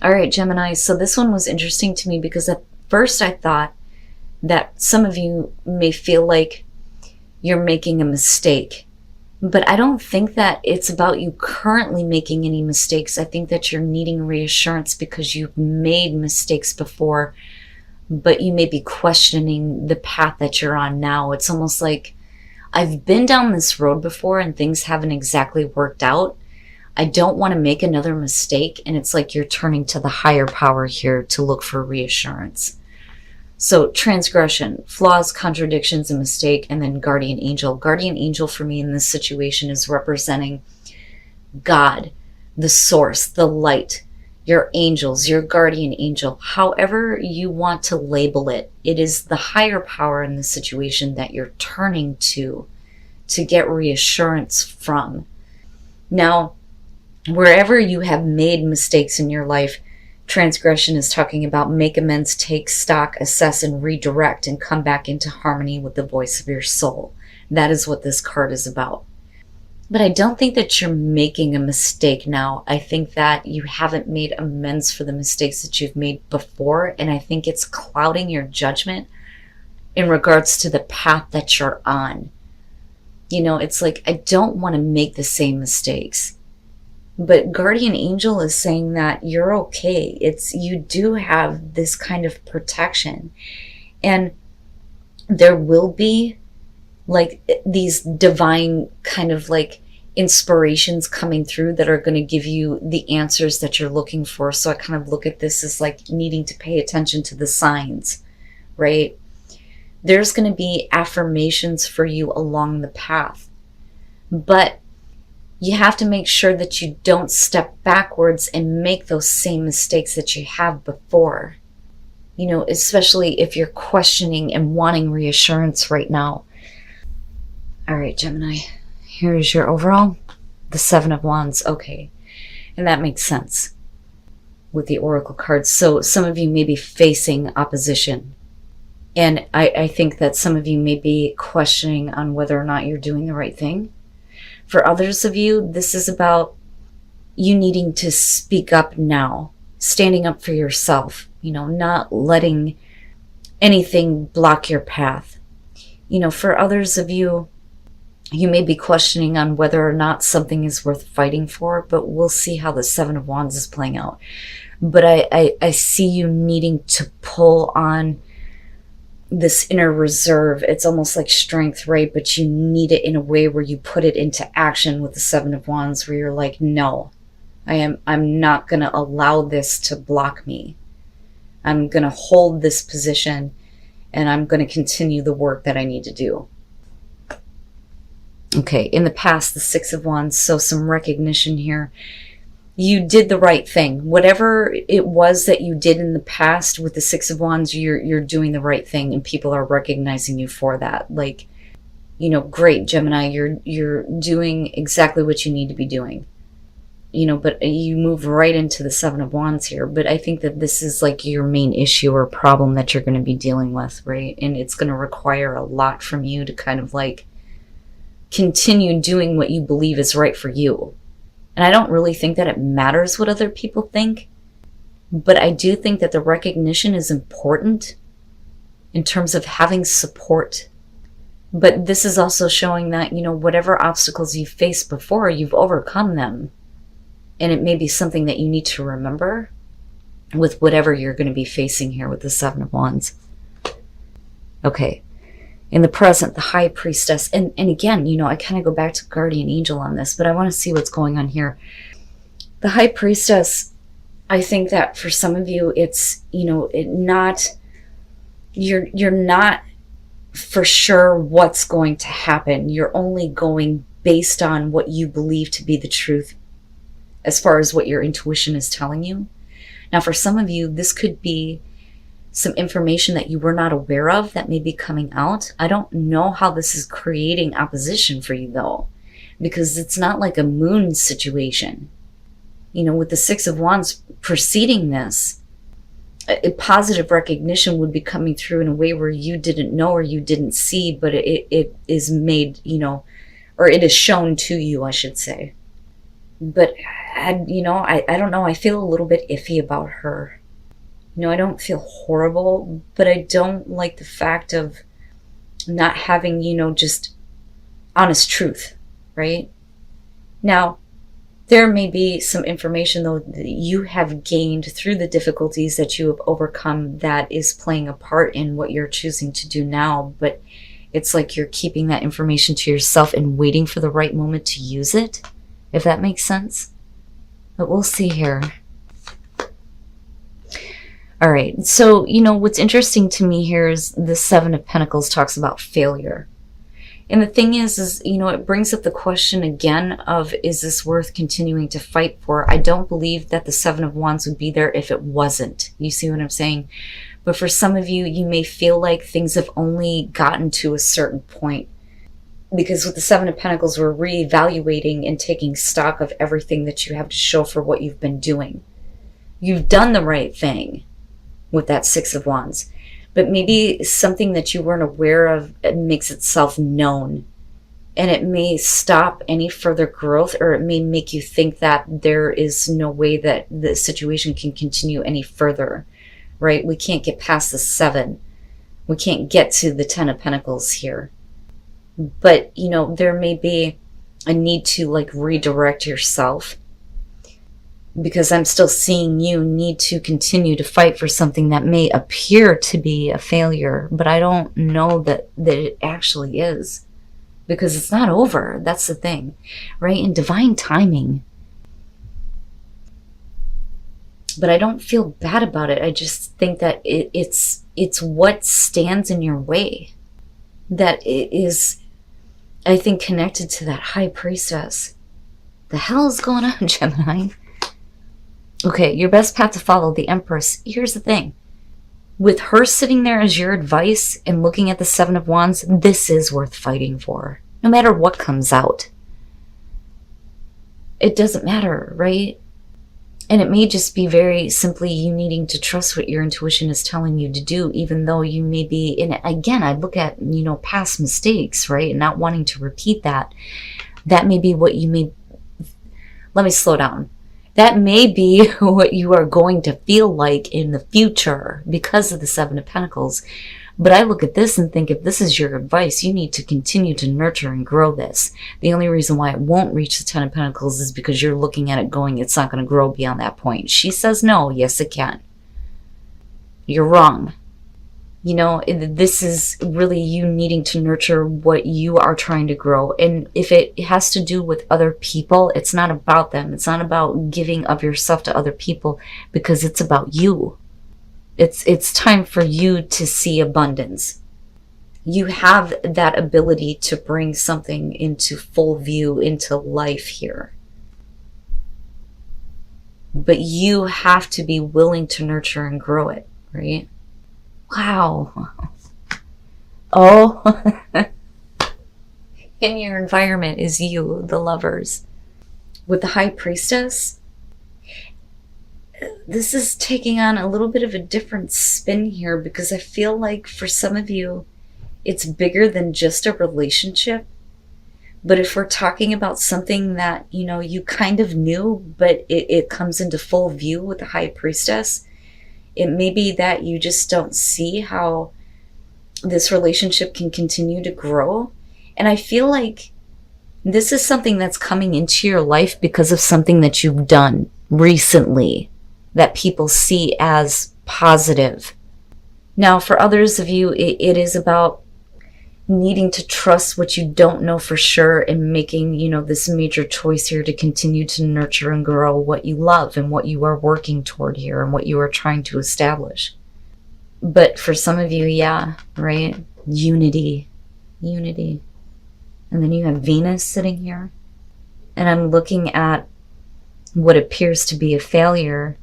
All right, Gemini. So this one was interesting to me because at first I thought that some of you may feel like you're making a mistake. But I don't think that it's about you currently making any mistakes. I think that you're needing reassurance because you've made mistakes before, but you may be questioning the path that you're on now. It's almost like I've been down this road before and things haven't exactly worked out. I don't want to make another mistake. And it's like you're turning to the higher power here to look for reassurance. So transgression, flaws, contradictions, a mistake, and then guardian angel. Guardian angel for me in this situation is representing God, the source, the light, your angels, your guardian angel, however you want to label it. It is the higher power in the situation that you're turning to get reassurance from. Now, wherever you have made mistakes in your life, transgression is talking about make amends, take stock, assess, and redirect, and come back into harmony with the voice of your soul. That is what this card is about. But I don't think that you're making a mistake now. I think that you haven't made amends for the mistakes that you've made before, and I think it's clouding your judgment in regards to the path that you're on. You know, it's like, I don't want to make the same mistakes. But guardian angel is saying that you're okay. You do have this kind of protection. And there will be like these divine kind of like inspirations coming through that are going to give you the answers that you're looking for. So I kind of look at this as like needing to pay attention to the signs, right? There's going to be affirmations for you along the path. But you have to make sure that you don't step backwards and make those same mistakes that you have before. You know, especially if you're questioning and wanting reassurance right now. All right, Gemini, here's your overall. The Seven of Wands. Okay. And that makes sense with the Oracle cards. So some of you may be facing opposition. And I think that some of you may be questioning on whether or not you're doing the right thing. For others of you, this is about you needing to speak up now, standing up for yourself, you know, not letting anything block your path. You know, for others of you, you may be questioning on whether or not something is worth fighting for, but we'll see how the Seven of Wands is playing out. But I see you needing to pull on this inner reserve. It's almost like strength, right? But you need it in a way where you put it into action with the Seven of Wands, where you're like, no, I'm not going to allow this to block me. I'm going to hold this position and I'm going to continue the work that I need to do. Okay, in the past, the Six of Wands, so some recognition here. You did the right thing. Whatever it was that you did in the past with the Six of Wands, you're doing the right thing and people are recognizing you for that. Like, you know, great, Gemini, you're doing exactly what you need to be doing. You know, but you move right into the Seven of Wands here. But I think that this is like your main issue or problem that you're going to be dealing with, right? And it's going to require a lot from you to kind of like continue doing what you believe is right for you. And I don't really think that it matters what other people think, but I do think that the recognition is important in terms of having support. But this is also showing that, you know, whatever obstacles you faced before, you've overcome them. And it may be something that you need to remember with whatever you're going to be facing here with the Seven of Wands. Okay. In the present, the High Priestess, and again, you know, I kind of go back to Guardian Angel on this, but I want to see what's going on here. The High Priestess, I think that for some of you, it's, you know, you're not for sure what's going to happen. You're only going based on what you believe to be the truth as far as what your intuition is telling you. Now, for some of you, this could be some information that you were not aware of that may be coming out. I don't know how this is creating opposition for you though, because it's not like a moon situation. You know, with the Six of Wands preceding this, a positive recognition would be coming through in a way where you didn't know or you didn't see, but it is made, you know, or it is shown to you, I should say. But, I don't know. I feel a little bit iffy about her. I don't feel horrible, but I don't like the fact of not having, just honest truth, right? Now, there may be some information, though, that you have gained through the difficulties that you have overcome that is playing a part in what you're choosing to do now, but it's like you're keeping that information to yourself and waiting for the right moment to use it, if that makes sense. But we'll see here. All right, so, what's interesting to me here is the Seven of Pentacles talks about failure. And the thing is, it brings up the question again of, is this worth continuing to fight for? I don't believe that the Seven of Wands would be there if it wasn't. You see what I'm saying? But for some of you, you may feel like things have only gotten to a certain point. Because with the Seven of Pentacles, we're reevaluating and taking stock of everything that you have to show for what you've been doing. You've done the right thing with that Six of Wands. But maybe something that you weren't aware of makes itself known. And it may stop any further growth, or it may make you think that there is no way that the situation can continue any further, right? We can't get past the 7. We can't get to the 10 of Pentacles here. But, there may be a need to redirect yourself. Because I'm still seeing you need to continue to fight for something that may appear to be a failure, but I don't know that it actually is. Because it's not over. That's the thing, right? In divine timing. But I don't feel bad about it. I just think that it's what stands in your way that is, I think, connected to that High Priestess. The hell is going on, Gemini? Okay, your best path to follow, the Empress. Here's the thing. With her sitting there as your advice and looking at the Seven of Wands, this is worth fighting for. No matter what comes out. It doesn't matter, right? And it may just be very simply you needing to trust what your intuition is telling you to do, even though you may be, and again, I look at, past mistakes, right? And not wanting to repeat that. That may be what you may, let me slow down. That may be what you are going to feel like in the future because of the Seven of Pentacles. But I look at this and think, if this is your advice, you need to continue to nurture and grow this. The only reason why it won't reach the 10 of Pentacles is because you're looking at it going, it's not going to grow beyond that point. She says no, yes it can. You're wrong. This is really you needing to nurture what you are trying to grow. And if it has to do with other people, it's not about them. It's not about giving of yourself to other people, because it's about you. It's time for you to see abundance. You have that ability to bring something into full view, into life here. But you have to be willing to nurture and grow it, right? Wow. Oh. In your environment is you, the Lovers. With the High Priestess, this is taking on a little bit of a different spin here, because I feel like for some of you, it's bigger than just a relationship. But if we're talking about something that, you kind of knew, but it comes into full view with the High Priestess, it may be that you just don't see how this relationship can continue to grow. And I feel like this is something that's coming into your life because of something that you've done recently that people see as positive. Now, for others of you, it is about needing to trust what you don't know for sure and making, this major choice here to continue to nurture and grow what you love and what you are working toward here and what you are trying to establish. But for some of you, yeah, right? Unity. And then you have Venus sitting here. And I'm looking at what appears to be a failure,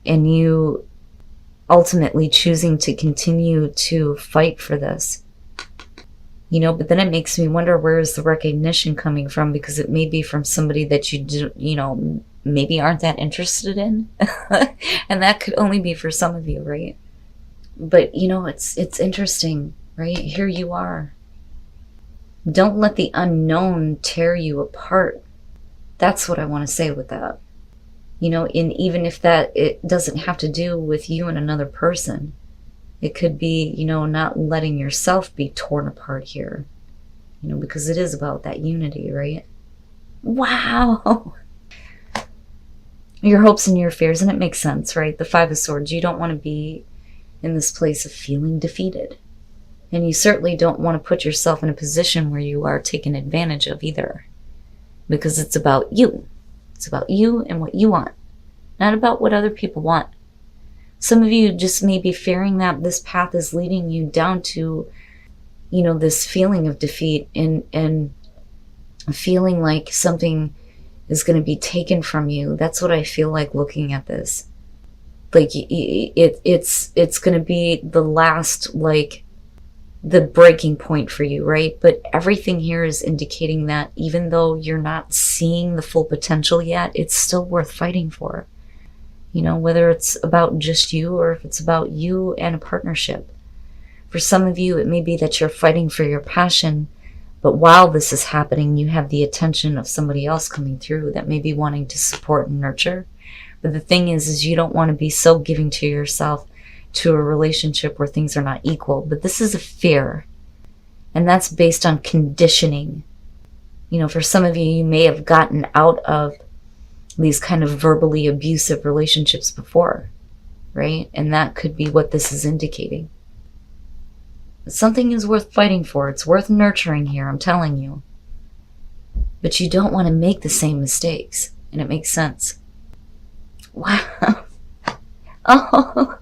and you ultimately choosing to continue to fight for this. But then it makes me wonder, where is the recognition coming from? Because it may be from somebody that you do, maybe aren't that interested in. And that could only be for some of you, right? But, it's interesting, right? Here you are. Don't let the unknown tear you apart. That's what I want to say with that. You know, and even if that, it doesn't have to do with you and another person. It could be, you know, not letting yourself be torn apart here. You know, because it is about that unity, right? Wow. Your hopes and your fears, and it makes sense, right? The Five of Swords, you don't want to be in this place of feeling defeated. And you certainly don't want to put yourself in a position where you are taken advantage of either. Because it's about you. It's about you and what you want, not about what other people want. Some of you just may be fearing that this path is leading you down to, you know, this feeling of defeat and feeling like something is going to be taken from you. That's what I feel like looking at this. Like it's going to be the last, like, the breaking point for you, right? But everything here is indicating that even though you're not seeing the full potential yet, it's still worth fighting for. You know, whether it's about just you or if it's about you and a partnership. For some of you, it may be that you're fighting for your passion, but while this is happening, you have the attention of somebody else coming through that may be wanting to support and nurture. But the thing is you don't want to be so giving to yourself to a relationship where things are not equal. But this is a fear, and that's based on conditioning. You know, for some of you, you may have gotten out of these kind of verbally abusive relationships before, right? And that could be what this is indicating. Something is worth fighting for. It's worth nurturing here, I'm telling you. But you don't want to make the same mistakes, and it makes sense. Wow. Oh,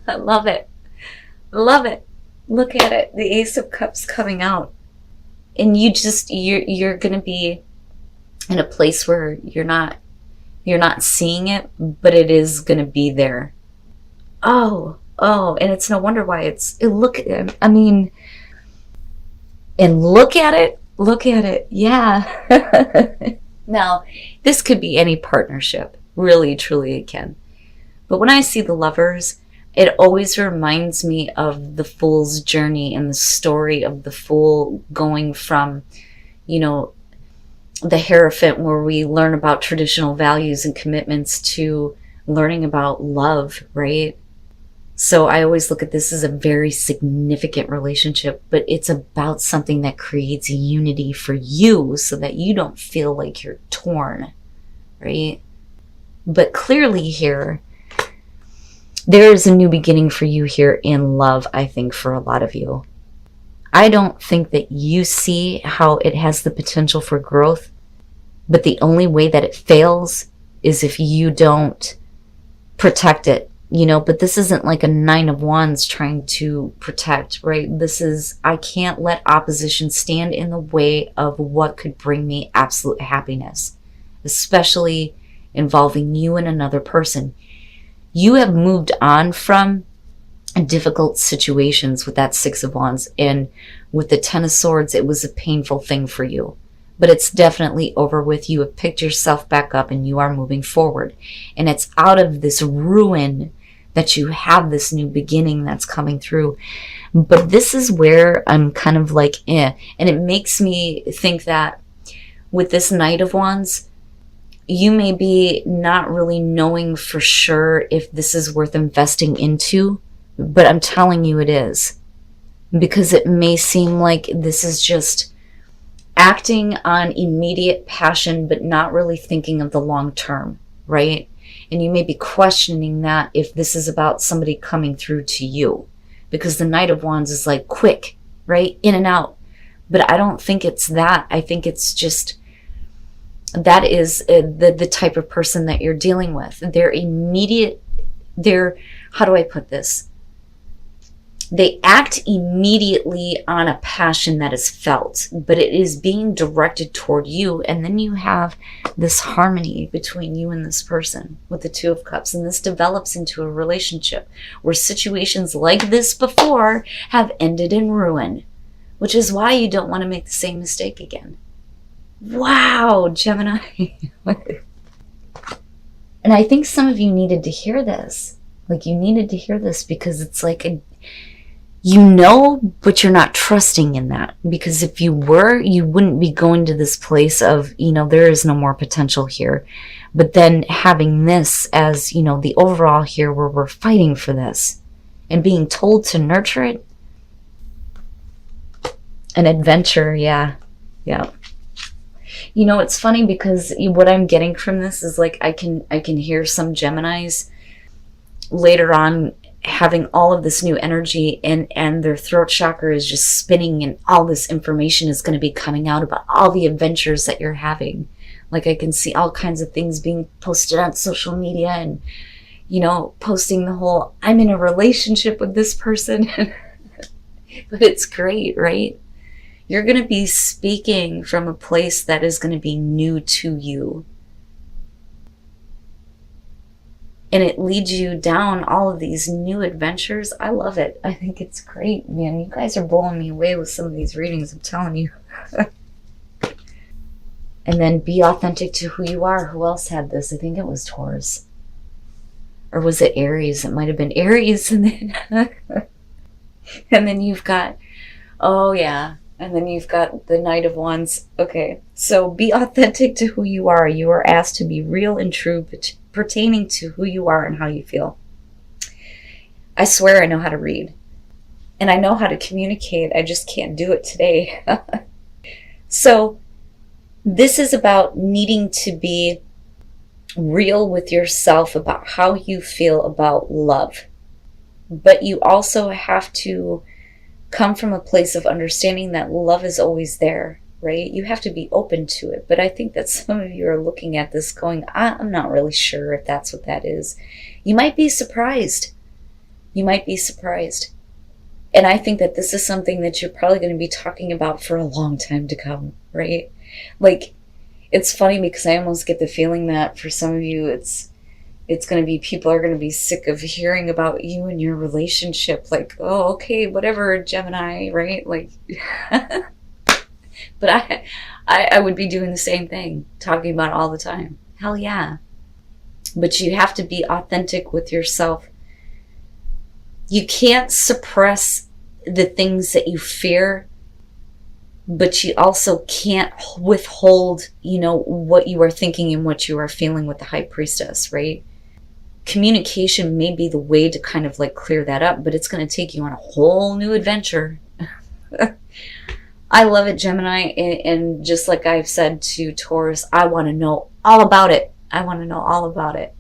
I love it. Love it. Look at it. The Ace of Cups coming out. And you're going to be in a place where you're not seeing it, but it is going to be there. Oh, and it's no wonder why look at it. Yeah. Now, this could be any partnership. Really, truly it can. But when I see the Lovers, it always reminds me of the Fool's journey and the story of the Fool going from, you know, the Hierophant, where we learn about traditional values and commitments, to learning about love, right? So I always look at this as a very significant relationship, but it's about something that creates unity for you so that you don't feel like you're torn, right? But clearly here, there is a new beginning for you here in love, I think, for a lot of you. I don't think that you see how it has the potential for growth, but the only way that it fails is if you don't protect it, you know. But this isn't like a Nine of Wands trying to protect, right? This is, I can't let opposition stand in the way of what could bring me absolute happiness, especially involving you and another person. You have moved on from difficult situations with that Six of Wands, and with the Ten of Swords, it was a painful thing for you, but it's definitely over with. You have picked yourself back up and you are moving forward, and it's out of this ruin that you have this new beginning that's coming through. But this is where I'm kind of like, and it makes me think that with this Knight of Wands, you may be not really knowing for sure if this is worth investing into, but I'm telling you it is. Because it may seem like this is just acting on immediate passion, but not really thinking of the long term, right? And you may be questioning that if this is about somebody coming through to you. Because the Knight of Wands is like quick, right? In and out. But I don't think it's that. I think it's just, that is the type of person that you're dealing with. They're how do I put this? They act immediately on a passion that is felt, but it is being directed toward you. And then you have this harmony between you and this person with the Two of Cups. And this develops into a relationship where situations like this before have ended in ruin, which is why you don't want to make the same mistake again. Wow, Gemini. And I think some of you needed to hear this. Like, you needed to hear this because it's like you know, but you're not trusting in that, because if you were, you wouldn't be going to this place of, you know, there is no more potential here. But then having this as, you know, the overall here where we're fighting for this and being told to nurture it. An adventure, yeah. Yeah. You know, it's funny because what I'm getting from this is like I can hear some Geminis later on having all of this new energy, and their throat chakra is just spinning, and all this information is going to be coming out about all the adventures that you're having. Like I can see all kinds of things being posted on social media, and, you know, posting the whole, I'm in a relationship with this person. But it's great, right? You're going to be speaking from a place that is going to be new to you. And it leads you down all of these new adventures. I love it. I think it's great, man. You guys are blowing me away with some of these readings, I'm telling you. And then be authentic to who you are. Who else had this? I think it was Taurus. Or was it Aries? It might have been Aries. And then, and then you've got, oh yeah. And then you've got the Knight of Wands. Okay. So be authentic to who you are. You are asked to be real and true, pertaining to who you are and how you feel. I swear I know how to read. And I know how to communicate. I just can't do it today. So this is about needing to be real with yourself about how you feel about love. But you also have to come from a place of understanding that love is always there, right? You have to be open to it. But I think that some of you are looking at this going, I'm not really sure if that's what that is. You might be surprised. You might be surprised. And I think that this is something that you're probably going to be talking about for a long time to come, right? Like, it's funny because I almost get the feeling that for some of you, it's going to be, people are going to be sick of hearing about you and your relationship. Like, oh, okay, whatever, Gemini, right? Like, but I would be doing the same thing, talking about it all the time. Hell yeah. But you have to be authentic with yourself. You can't suppress the things that you fear, but you also can't withhold, you know, what you are thinking and what you are feeling with the High Priestess, right? Communication may be the way to kind of like clear that up, but it's going to take you on a whole new adventure. I love it, Gemini. And just like I've said to Taurus, I want to know all about it. I want to know all about it.